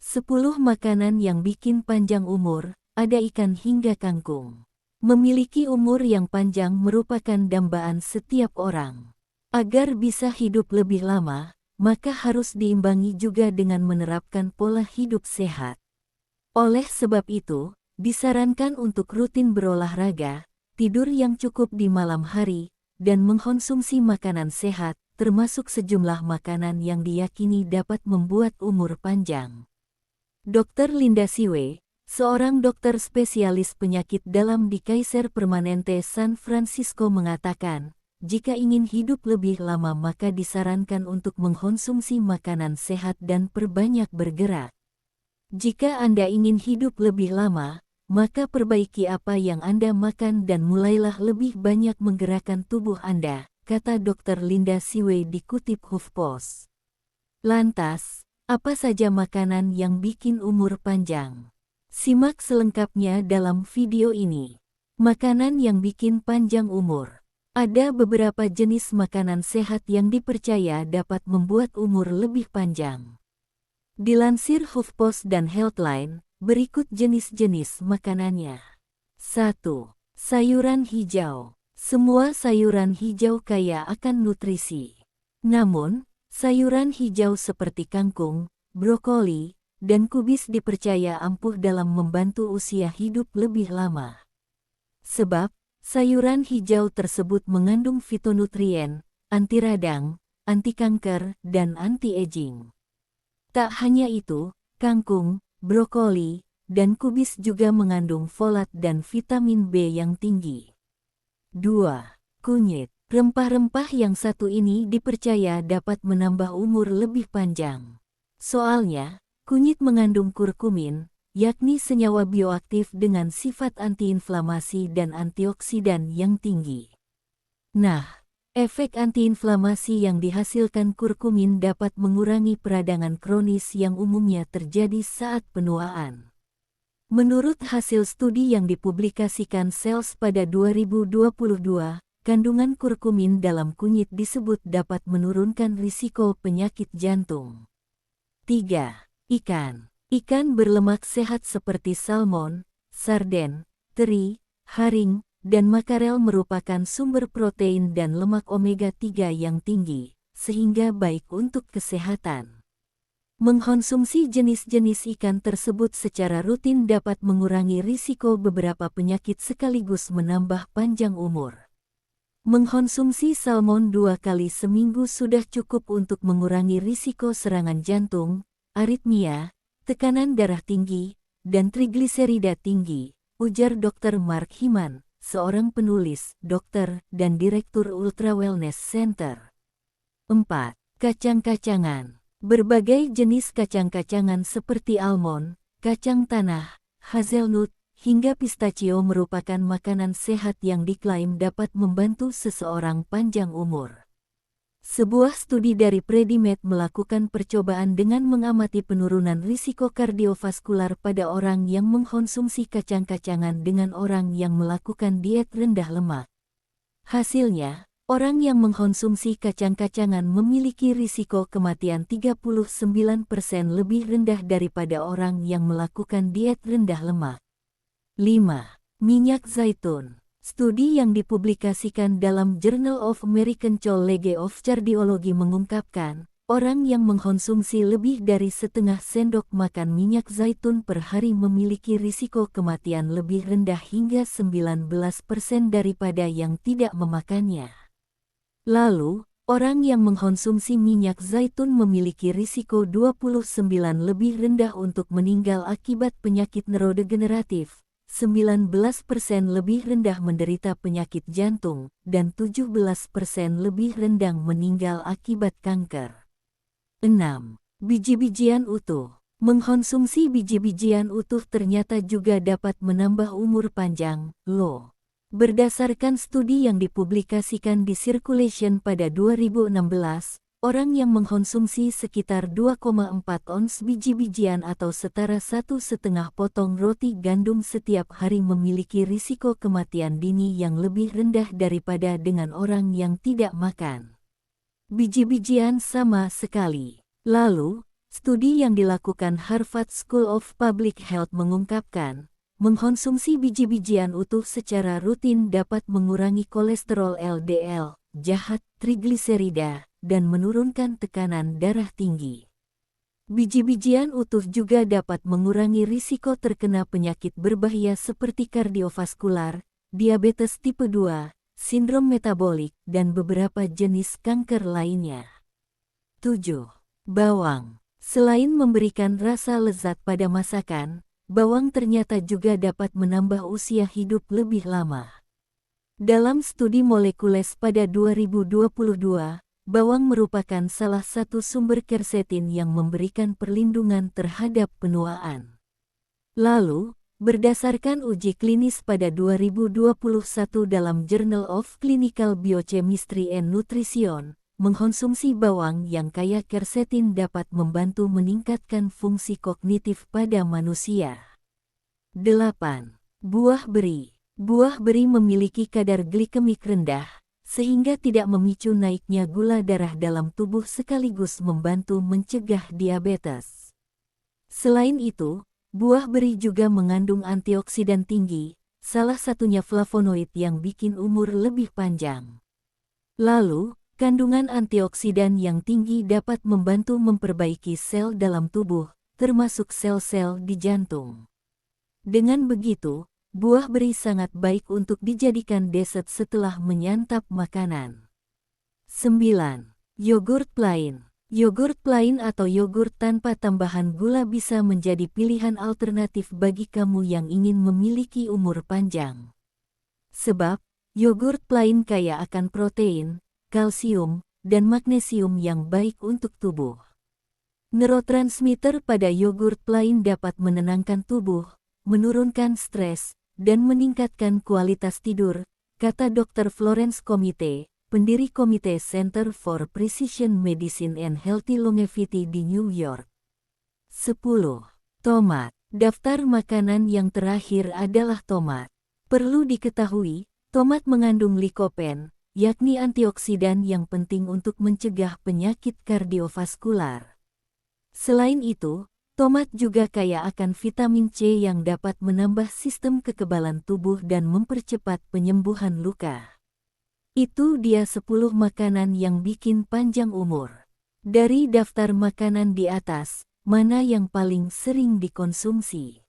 10 makanan yang bikin panjang umur, ada ikan hingga kangkung. Memiliki umur yang panjang merupakan dambaan setiap orang. Agar bisa hidup lebih lama, maka harus diimbangi juga dengan menerapkan pola hidup sehat. Oleh sebab itu, disarankan untuk rutin berolahraga, tidur yang cukup di malam hari, dan mengkonsumsi makanan sehat, termasuk sejumlah makanan yang diyakini dapat membuat umur panjang. Dr. Linda Siwe, seorang dokter spesialis penyakit dalam di Kaiser Permanente San Francisco mengatakan, jika ingin hidup lebih lama maka disarankan untuk mengkonsumsi makanan sehat dan perbanyak bergerak. Jika Anda ingin hidup lebih lama, maka perbaiki apa yang Anda makan dan mulailah lebih banyak menggerakkan tubuh Anda, kata Dr. Linda Siwe dikutip HuffPost. Lantas, apa saja makanan yang bikin umur panjang? Simak selengkapnya dalam video ini. Makanan yang bikin panjang umur. Ada beberapa jenis makanan sehat yang dipercaya dapat membuat umur lebih panjang. Dilansir HuffPost dan Healthline, berikut jenis-jenis makanannya. 1. Sayuran hijau. Semua sayuran hijau kaya akan nutrisi. Namun, sayuran hijau seperti kangkung, brokoli, dan kubis dipercaya ampuh dalam membantu usia hidup lebih lama. Sebab, sayuran hijau tersebut mengandung fitonutrien, anti radang, anti kanker, dan anti-aging. Tak hanya itu, kangkung, brokoli, dan kubis juga mengandung folat dan vitamin B yang tinggi. 2. Kunyit. Rempah-rempah yang satu ini dipercaya dapat menambah umur lebih panjang. Soalnya, kunyit mengandung kurkumin, yakni senyawa bioaktif dengan sifat antiinflamasi dan antioksidan yang tinggi. Nah, efek antiinflamasi yang dihasilkan kurkumin dapat mengurangi peradangan kronis yang umumnya terjadi saat penuaan. Menurut hasil studi yang dipublikasikan Cells pada 2022, kandungan kurkumin dalam kunyit disebut dapat menurunkan risiko penyakit jantung. 3. Ikan. Ikan berlemak sehat seperti salmon, sarden, teri, haring, dan makarel merupakan sumber protein dan lemak omega 3 yang tinggi, sehingga baik untuk kesehatan. Mengkonsumsi jenis-jenis ikan tersebut secara rutin dapat mengurangi risiko beberapa penyakit sekaligus menambah panjang umur. Mengkonsumsi salmon 2 kali seminggu sudah cukup untuk mengurangi risiko serangan jantung, aritmia, tekanan darah tinggi, dan trigliserida tinggi, ujar Dr. Mark Hyman, seorang penulis, dokter, dan direktur Ultra Wellness Center. 4. Kacang-kacangan. Berbagai jenis kacang-kacangan seperti almond, kacang tanah, hazelnut, hingga pistachio merupakan makanan sehat yang diklaim dapat membantu seseorang panjang umur. Sebuah studi dari Predimed melakukan percobaan dengan mengamati penurunan risiko kardiovaskular pada orang yang mengkonsumsi kacang-kacangan dengan orang yang melakukan diet rendah lemak. Hasilnya, orang yang mengkonsumsi kacang-kacangan memiliki risiko kematian 39% lebih rendah daripada orang yang melakukan diet rendah lemak. 5. Minyak zaitun. Studi yang dipublikasikan dalam Journal of American College of Cardiology mengungkapkan, orang yang mengkonsumsi lebih dari setengah sendok makan minyak zaitun per hari memiliki risiko kematian lebih rendah hingga 19% daripada yang tidak memakannya. Lalu, orang yang mengkonsumsi minyak zaitun memiliki risiko 29% lebih rendah untuk meninggal akibat penyakit neurodegeneratif, 19% lebih rendah menderita penyakit jantung, dan 17% lebih rendah meninggal akibat kanker. 6. Biji-bijian utuh. Mengkonsumsi biji-bijian utuh ternyata juga dapat menambah umur panjang, loh. Berdasarkan studi yang dipublikasikan di Circulation pada 2016, orang yang mengkonsumsi sekitar 2,4 ons biji-bijian atau setara 1,5 potong roti gandum setiap hari memiliki risiko kematian dini yang lebih rendah daripada dengan orang yang tidak makan biji-bijian sama sekali. Lalu, Studi yang dilakukan Harvard School of Public Health mengungkapkan, mengkonsumsi biji-bijian utuh secara rutin dapat mengurangi kolesterol LDL, jahat, trigliserida, dan menurunkan tekanan darah tinggi. Biji-bijian utuh juga dapat mengurangi risiko terkena penyakit berbahaya seperti kardiovaskular, diabetes tipe 2, sindrom metabolik, dan beberapa jenis kanker lainnya. 7. Bawang. Selain memberikan rasa lezat pada masakan, bawang ternyata juga dapat menambah usia hidup lebih lama. Dalam studi molekules pada 2022, bawang merupakan salah satu sumber quercetin yang memberikan perlindungan terhadap penuaan. Lalu, berdasarkan uji klinis pada 2021 dalam Journal of Clinical Biochemistry and Nutrition, mengkonsumsi bawang yang kaya quercetin dapat membantu meningkatkan fungsi kognitif pada manusia. 8. Buah beri. Buah beri memiliki kadar glikemik rendah, sehingga tidak memicu naiknya gula darah dalam tubuh sekaligus membantu mencegah diabetes. Selain itu, buah beri juga mengandung antioksidan tinggi, salah satunya flavonoid yang bikin umur lebih panjang. Lalu, kandungan antioksidan yang tinggi dapat membantu memperbaiki sel dalam tubuh, termasuk sel-sel di jantung. Dengan begitu, buah beri sangat baik untuk dijadikan dessert setelah menyantap makanan. 9. Yogurt plain. Yogurt plain atau yogurt tanpa tambahan gula bisa menjadi pilihan alternatif bagi kamu yang ingin memiliki umur panjang. Sebab, yogurt plain kaya akan protein, kalsium, dan magnesium yang baik untuk tubuh. Neurotransmitter pada yogurt plain dapat menenangkan tubuh, menurunkan stres, dan meningkatkan kualitas tidur, kata Dr. Florence Comite, pendiri Komite Center for Precision Medicine and Healthy Longevity di New York. 10. Tomat. Daftar makanan yang terakhir adalah tomat. Perlu diketahui, tomat mengandung likopen, yakni antioksidan yang penting untuk mencegah penyakit kardiovaskular. Selain itu, tomat juga kaya akan vitamin C yang dapat menambah sistem kekebalan tubuh dan mempercepat penyembuhan luka. Itu dia 10 makanan yang bikin panjang umur. Dari daftar makanan di atas, mana yang paling sering dikonsumsi?